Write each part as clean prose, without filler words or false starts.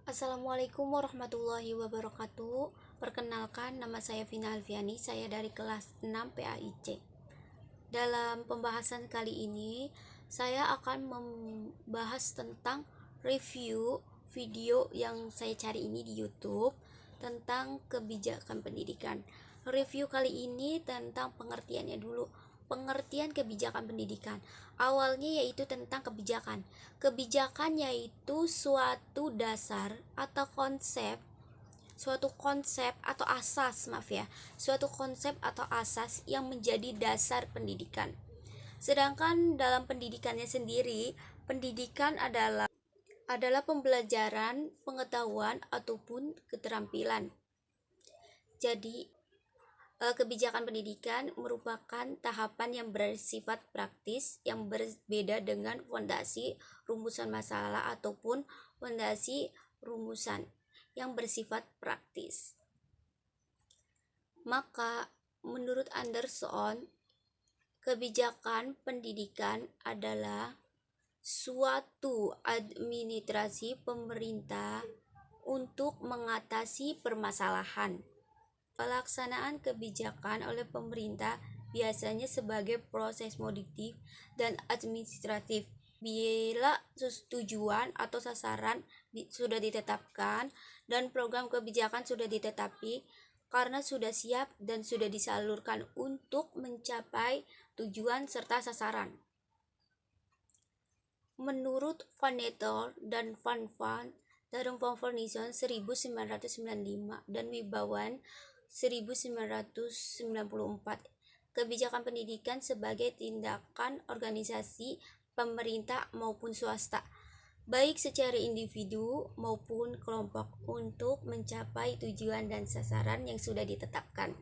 Assalamualaikum warahmatullahi wabarakatuh. Perkenalkan, nama saya Vina Alfiani, saya dari kelas 6 PAIC. Dalam pembahasan kali ini, saya akan membahas tentang review video yang saya cari ini di YouTube tentang kebijakan pendidikan. Review kali ini tentang pengertiannya dulu. Pengertian kebijakan pendidikan awalnya yaitu tentang kebijakan. Kebijakan yaitu suatu dasar atau konsep, suatu konsep atau asas yang menjadi dasar pendidikan. Sedangkan dalam pendidikannya sendiri, pendidikan adalah pembelajaran, pengetahuan ataupun keterampilan. Jadi kebijakan pendidikan merupakan tahapan yang bersifat praktis yang berbeda dengan fondasi rumusan masalah ataupun fondasi rumusan yang bersifat praktis. Maka menurut Anderson, kebijakan pendidikan adalah suatu administrasi pemerintah untuk mengatasi permasalahan. Pelaksanaan kebijakan oleh pemerintah biasanya sebagai proses modifikatif dan administratif. Bila tujuan atau sasaran sudah ditetapkan dan program kebijakan sudah ditetapi karena sudah siap dan sudah disalurkan untuk mencapai tujuan serta sasaran. Menurut Van Netter dan Van Van dalam Nison 1995 dan Wibawan 1994, kebijakan pendidikan sebagai tindakan organisasi pemerintah maupun swasta, baik secara individu maupun kelompok untuk mencapai tujuan dan sasaran yang sudah ditetapkan.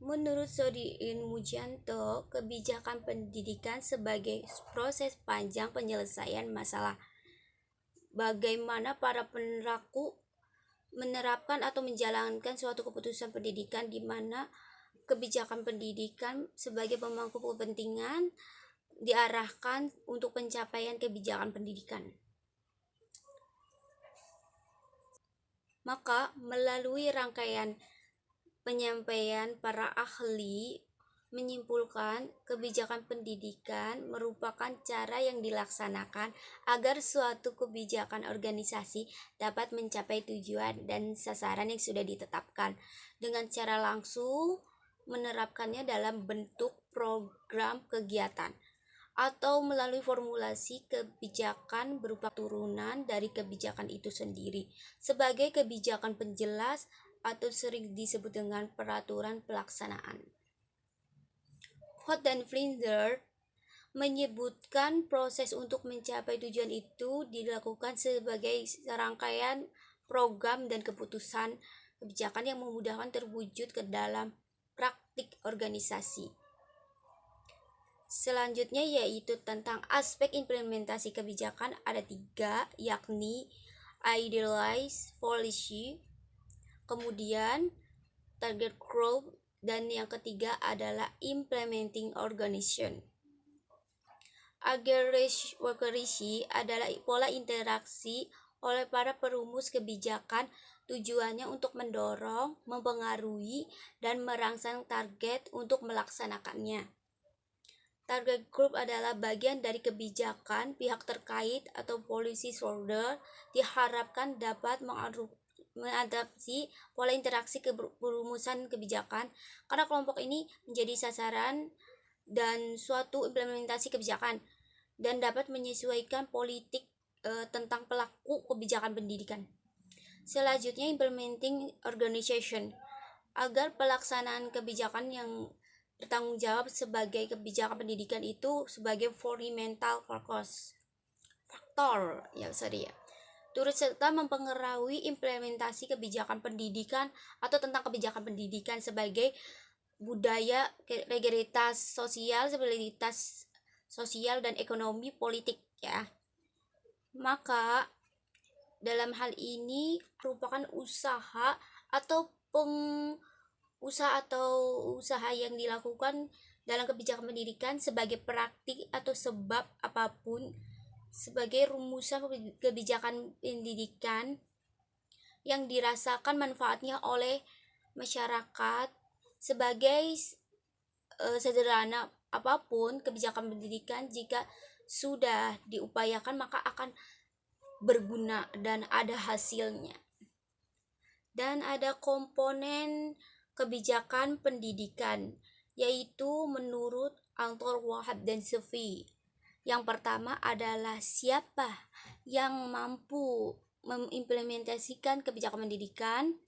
Menurut Sodiin Mujanto, kebijakan pendidikan sebagai proses panjang penyelesaian masalah. Bagaimana para peneraku menerapkan atau menjalankan suatu keputusan pendidikan di mana kebijakan pendidikan sebagai pemangku kepentingan diarahkan untuk pencapaian kebijakan pendidikan. Maka melalui rangkaian penyampaian para ahli menyimpulkan kebijakan pendidikan merupakan cara yang dilaksanakan agar suatu kebijakan organisasi dapat mencapai tujuan dan sasaran yang sudah ditetapkan dengan cara langsung menerapkannya dalam bentuk program kegiatan atau melalui formulasi kebijakan berupa turunan dari kebijakan itu sendiri sebagai kebijakan penjelas atau sering disebut dengan peraturan pelaksanaan. Hot dan Flinzer menyebutkan proses untuk mencapai tujuan itu dilakukan sebagai serangkaian program dan keputusan kebijakan yang memudahkan terwujud ke dalam praktik organisasi. Selanjutnya yaitu tentang aspek implementasi kebijakan ada 3, yakni idealize policy, kemudian target group, dan yang ketiga adalah implementing organization. Aggregation adalah pola interaksi oleh para perumus kebijakan, tujuannya untuk mendorong, mempengaruhi, dan merangsang target untuk melaksanakannya. Target group adalah bagian dari kebijakan pihak terkait atau policy holder diharapkan dapat mengadaptasi pola interaksi perumusan kebijakan karena kelompok ini menjadi sasaran dan suatu implementasi kebijakan dan dapat menyesuaikan politik tentang pelaku kebijakan pendidikan. Selanjutnya implementing organization agar pelaksanaan kebijakan yang bertanggung jawab sebagai kebijakan pendidikan itu sebagai fundamental faktor turut serta mempengaruhi implementasi kebijakan pendidikan atau tentang kebijakan pendidikan sebagai budaya, legalitas sosial, stabilitas sosial dan ekonomi politik ya. Maka dalam hal ini merupakan usaha yang dilakukan dalam kebijakan pendidikan sebagai praktik atau sebab apapun sebagai rumusan kebijakan pendidikan yang dirasakan manfaatnya oleh masyarakat. Sebagai sederhana apapun kebijakan pendidikan, jika sudah diupayakan maka akan berguna dan ada hasilnya. Dan ada komponen kebijakan pendidikan, yaitu menurut Antor Wahab dan Sufi. Yang pertama adalah siapa yang mampu mengimplementasikan kebijakan pendidikan,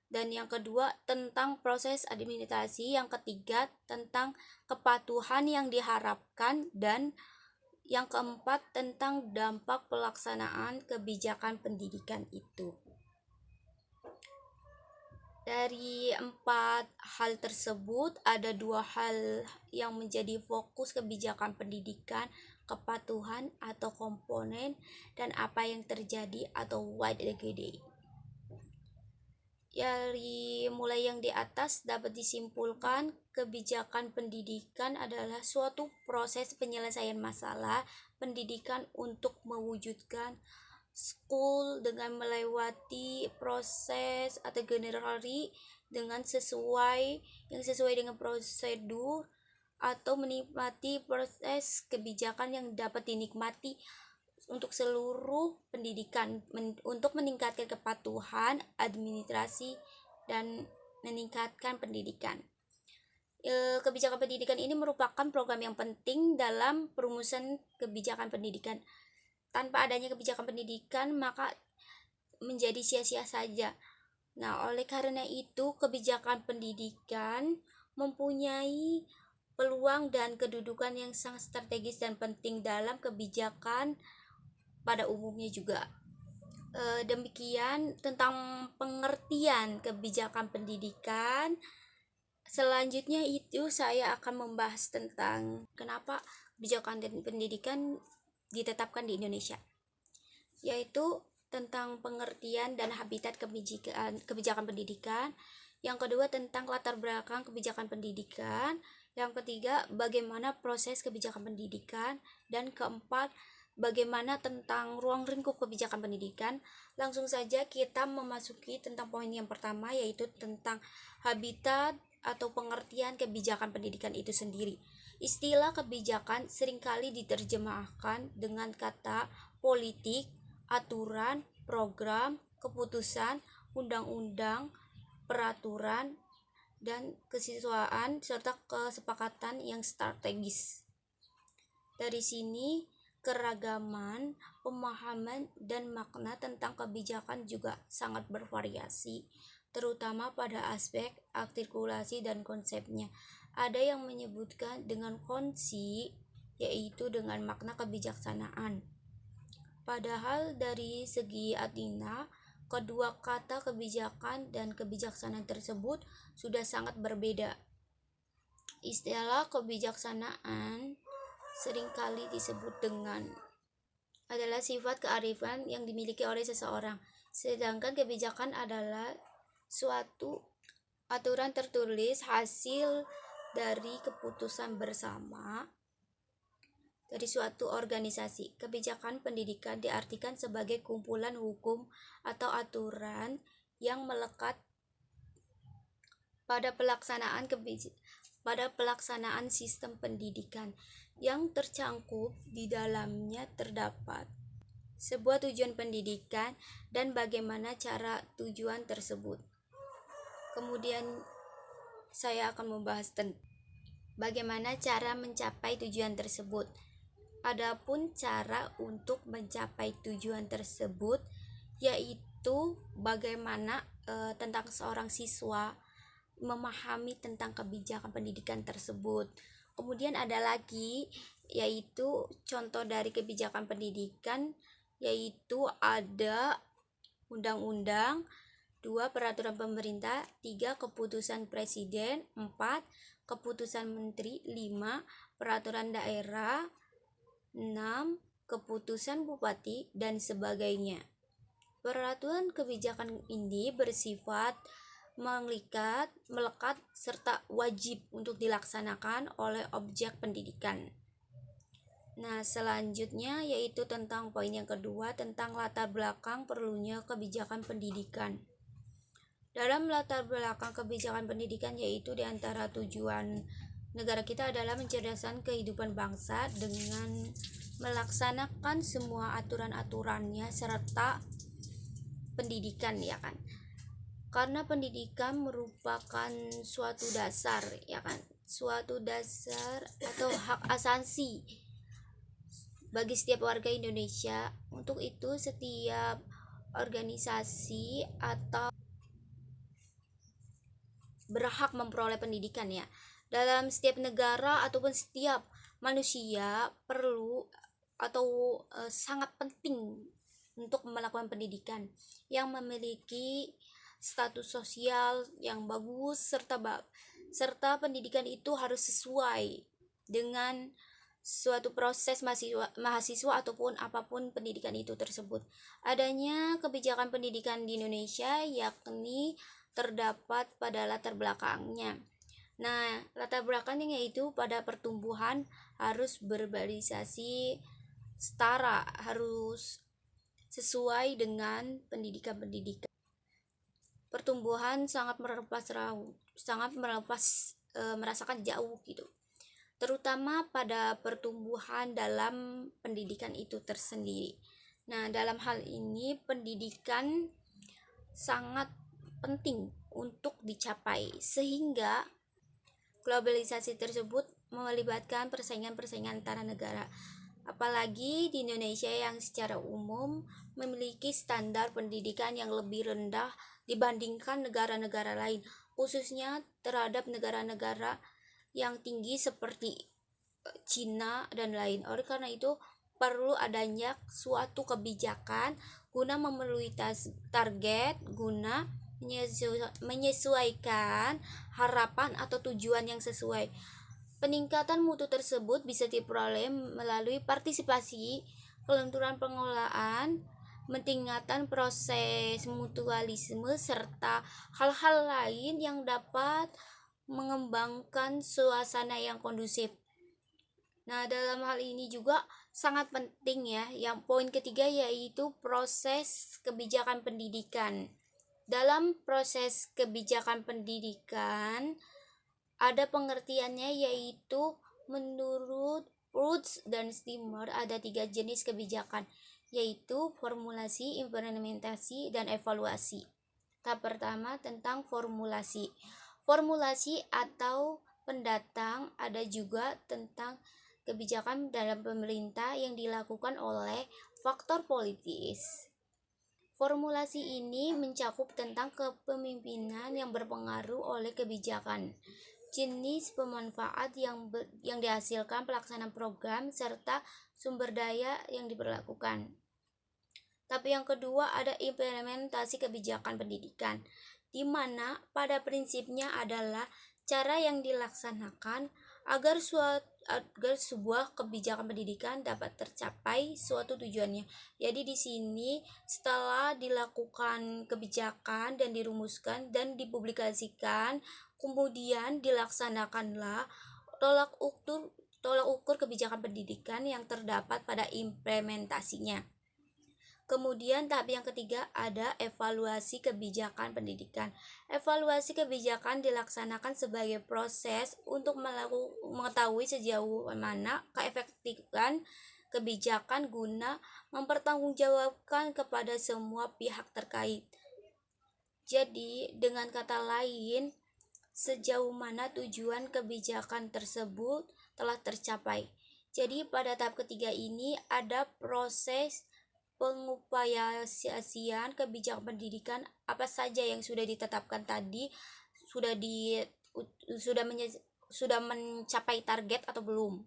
dan yang kedua tentang proses administrasi, yang ketiga tentang kepatuhan yang diharapkan, dan yang keempat tentang dampak pelaksanaan kebijakan pendidikan itu. Dari 4 hal tersebut, ada 2 hal yang menjadi fokus kebijakan pendidikan: kepatuhan atau komponen, dan apa yang terjadi atau what the. Dari mulai yang di atas dapat disimpulkan, kebijakan pendidikan adalah suatu proses penyelesaian masalah pendidikan untuk mewujudkan school dengan melewati proses atau generasi dengan sesuai dengan prosedur, atau menikmati proses kebijakan yang dapat dinikmati untuk seluruh pendidikan untuk meningkatkan kepatuhan administrasi dan meningkatkan pendidikan. Kebijakan pendidikan ini merupakan program yang penting dalam perumusan kebijakan pendidikan. Tanpa adanya kebijakan pendidikan maka menjadi sia-sia saja. Nah, oleh karena itu kebijakan pendidikan mempunyai peluang dan kedudukan yang sangat strategis dan penting dalam kebijakan pada umumnya juga. Demikian tentang pengertian kebijakan pendidikan. Selanjutnya itu saya akan membahas tentang kenapa kebijakan pendidikan ditetapkan di Indonesia, yaitu tentang pengertian dan habitat kebijakan pendidikan. Yang kedua tentang latar belakang kebijakan pendidikan. Yang ketiga bagaimana proses kebijakan pendidikan. Dan keempat bagaimana tentang ruang lingkup kebijakan pendidikan. Langsung saja kita memasuki tentang poin yang pertama, yaitu tentang habitat atau pengertian kebijakan pendidikan itu sendiri. Istilah kebijakan seringkali diterjemahkan dengan kata politik, aturan, program, keputusan, undang-undang, peraturan, dan kesesuaian serta kesepakatan yang strategis. Dari sini keragaman pemahaman dan makna tentang kebijakan juga sangat bervariasi, terutama pada aspek artikulasi dan konsepnya. Ada yang menyebutkan dengan konsi, yaitu dengan makna kebijaksanaan. Padahal dari segi artinya, kedua kata kebijakan dan kebijaksanaan tersebut sudah sangat berbeda. Istilah kebijaksanaan seringkali disebut dengan adalah sifat kearifan yang dimiliki oleh seseorang, sedangkan kebijakan adalah suatu aturan tertulis hasil dari keputusan bersama dari suatu organisasi. Kebijakan pendidikan diartikan sebagai kumpulan hukum atau aturan yang melekat pada pelaksanaan sistem pendidikan. Yang tercangkup di dalamnya terdapat sebuah tujuan pendidikan dan bagaimana cara tujuan tersebut. Kemudian saya akan membahas tentang bagaimana cara mencapai tujuan tersebut. Adapun cara untuk mencapai tujuan tersebut yaitu bagaimana tentang seorang siswa memahami tentang kebijakan pendidikan tersebut. Kemudian ada lagi yaitu contoh dari kebijakan pendidikan, yaitu ada undang-undang, 2 peraturan pemerintah, 3 keputusan presiden, 4 keputusan menteri, 5 peraturan daerah, 6 keputusan bupati, dan sebagainya. Peraturan kebijakan ini bersifat melekat, serta wajib untuk dilaksanakan oleh objek pendidikan. Nah, selanjutnya yaitu tentang poin yang kedua, tentang latar belakang perlunya kebijakan pendidikan. Dalam latar belakang kebijakan pendidikan yaitu diantara tujuan negara kita adalah mencerdaskan kehidupan bangsa dengan melaksanakan semua aturan-aturannya serta pendidikan, ya kan. Karena pendidikan merupakan suatu dasar, ya kan, suatu dasar atau hak asasi bagi setiap warga Indonesia. Untuk itu setiap organisasi atau berhak memperoleh pendidikan, ya. Dalam setiap negara ataupun setiap manusia perlu atau sangat penting untuk melakukan pendidikan yang memiliki status sosial yang bagus serta pendidikan itu harus sesuai dengan suatu proses mahasiswa ataupun apapun pendidikan itu tersebut. Adanya kebijakan pendidikan di Indonesia yakni terdapat pada latar belakangnya. Nah, latar belakangnya yaitu pada pertumbuhan harus berbalisasi setara, harus sesuai dengan pendidikan. Pertumbuhan sangat merasakan jauh gitu. Terutama pada pertumbuhan dalam pendidikan itu tersendiri. Nah, dalam hal ini pendidikan sangat penting untuk dicapai sehingga globalisasi tersebut melibatkan persaingan antara negara. Apalagi di Indonesia yang secara umum memiliki standar pendidikan yang lebih rendah dibandingkan negara-negara lain, khususnya terhadap negara-negara yang tinggi seperti Cina dan lain. Oleh karena itu perlu adanya suatu kebijakan guna memenuhi target, guna menyesuaikan harapan atau tujuan yang sesuai. Peningkatan mutu tersebut bisa diperoleh melalui partisipasi, kelenturan pengelolaan, peningkatan proses mutualisme, serta hal-hal lain yang dapat mengembangkan suasana yang kondusif. Nah, dalam hal ini juga sangat penting ya, yang poin ketiga yaitu proses kebijakan pendidikan. Dalam proses kebijakan pendidikan ada pengertiannya yaitu menurut Roots dan Steamer ada 3 jenis kebijakan yaitu formulasi, implementasi, dan evaluasi. Tahap pertama tentang formulasi. Formulasi atau pendatang ada juga tentang kebijakan dalam pemerintah yang dilakukan oleh faktor politis. Formulasi ini mencakup tentang kepemimpinan yang berpengaruh oleh kebijakan, jenis pemanfaat yang dihasilkan pelaksanaan program, serta sumber daya yang diperlakukan. Tapi yang kedua ada implementasi kebijakan pendidikan, di mana pada prinsipnya adalah cara yang dilaksanakan agar sebuah kebijakan pendidikan dapat tercapai suatu tujuannya. Jadi di sini setelah dilakukan kebijakan dan dirumuskan dan dipublikasikan, kemudian dilaksanakanlah tolak ukur kebijakan pendidikan yang terdapat pada implementasinya. Kemudian tahap yang ketiga ada evaluasi kebijakan pendidikan. Evaluasi kebijakan dilaksanakan sebagai proses untuk mengetahui sejauh mana keefektifan kebijakan guna mempertanggungjawabkan kepada semua pihak terkait. Jadi, dengan kata lain, sejauh mana tujuan kebijakan tersebut telah tercapai. Jadi, pada tahap ketiga ini ada proses pengupayaan kebijakan pendidikan apa saja yang sudah ditetapkan tadi sudah mencapai target atau belum.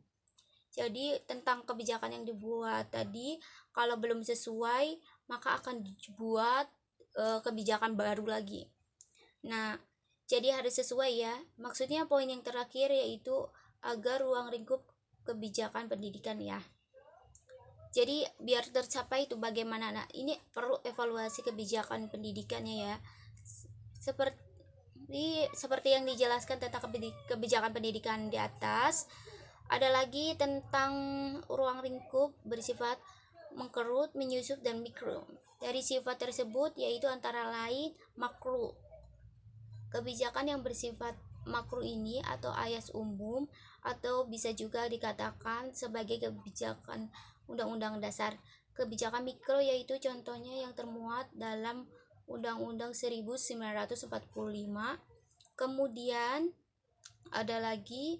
Jadi tentang kebijakan yang dibuat tadi kalau belum sesuai maka akan dibuat kebijakan baru lagi. Nah, jadi harus sesuai ya. Maksudnya poin yang terakhir yaitu agar ruang lingkup kebijakan pendidikan ya. Jadi biar tercapai itu bagaimana? Nah, ini perlu evaluasi kebijakan pendidikannya ya. Seperti yang dijelaskan tentang kebijakan pendidikan di atas, Ada lagi tentang ruang lingkup bersifat mengkerut, menyusup, dan mikro. Dari sifat tersebut yaitu antara lain makro. Kebijakan yang bersifat makro ini atau ayat umum atau bisa juga dikatakan sebagai kebijakan Undang-Undang Dasar. Kebijakan mikro yaitu contohnya yang termuat dalam Undang-Undang 1945. Kemudian ada lagi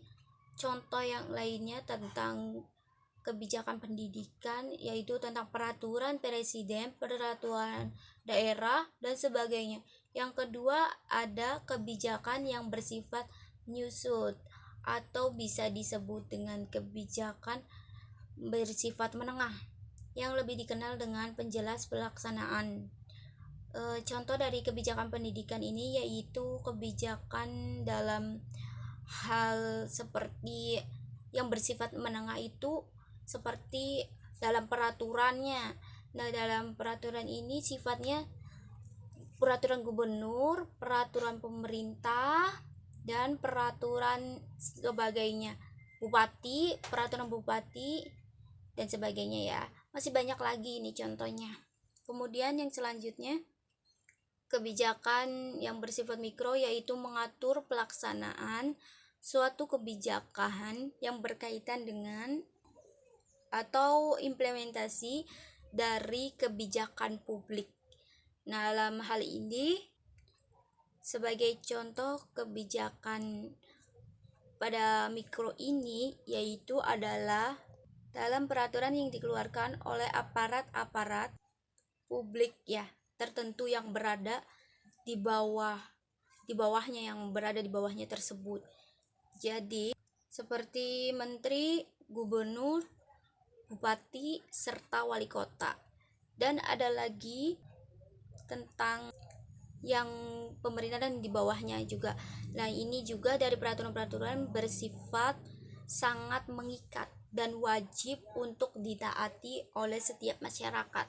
contoh yang lainnya tentang kebijakan pendidikan, yaitu tentang peraturan presiden, peraturan daerah, dan sebagainya. Yang kedua, ada kebijakan yang bersifat nyusut atau bisa disebut dengan kebijakan bersifat menengah yang lebih dikenal dengan penjelas pelaksanaan. Contoh dari kebijakan pendidikan ini yaitu kebijakan dalam hal seperti yang bersifat menengah itu seperti dalam peraturannya. Nah, dalam peraturan ini sifatnya peraturan gubernur, peraturan pemerintah, dan peraturan sebagainya. Bupati, peraturan bupati, dan sebagainya ya. Masih banyak lagi ini contohnya. Kemudian yang selanjutnya, kebijakan yang bersifat mikro yaitu mengatur pelaksanaan suatu kebijakan yang berkaitan dengan atau implementasi dari kebijakan publik. Nah, dalam hal ini sebagai contoh kebijakan pada mikro ini yaitu adalah dalam peraturan yang dikeluarkan oleh aparat-aparat publik ya tertentu yang berada di bawahnya yang berada di bawahnya tersebut. Jadi seperti menteri, gubernur, bupati, serta wali kota. Dan ada lagi tentang yang pemerintahan di bawahnya juga. Nah, ini juga dari peraturan-peraturan bersifat sangat mengikat dan wajib untuk ditaati oleh setiap masyarakat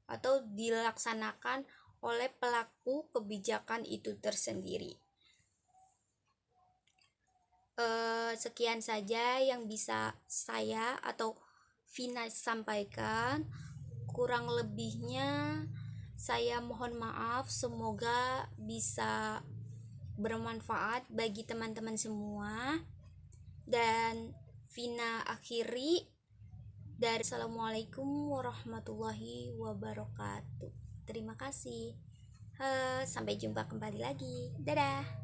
atau dilaksanakan oleh pelaku kebijakan itu tersendiri. Sekian saja yang bisa saya atau Vina sampaikan. Kurang lebihnya saya mohon maaf. Semoga bisa bermanfaat bagi teman-teman semua. Dan Vina akhiri dari Assalamualaikum warahmatullahi wabarakatuh. Terima kasih. Sampai jumpa kembali lagi. Dadah.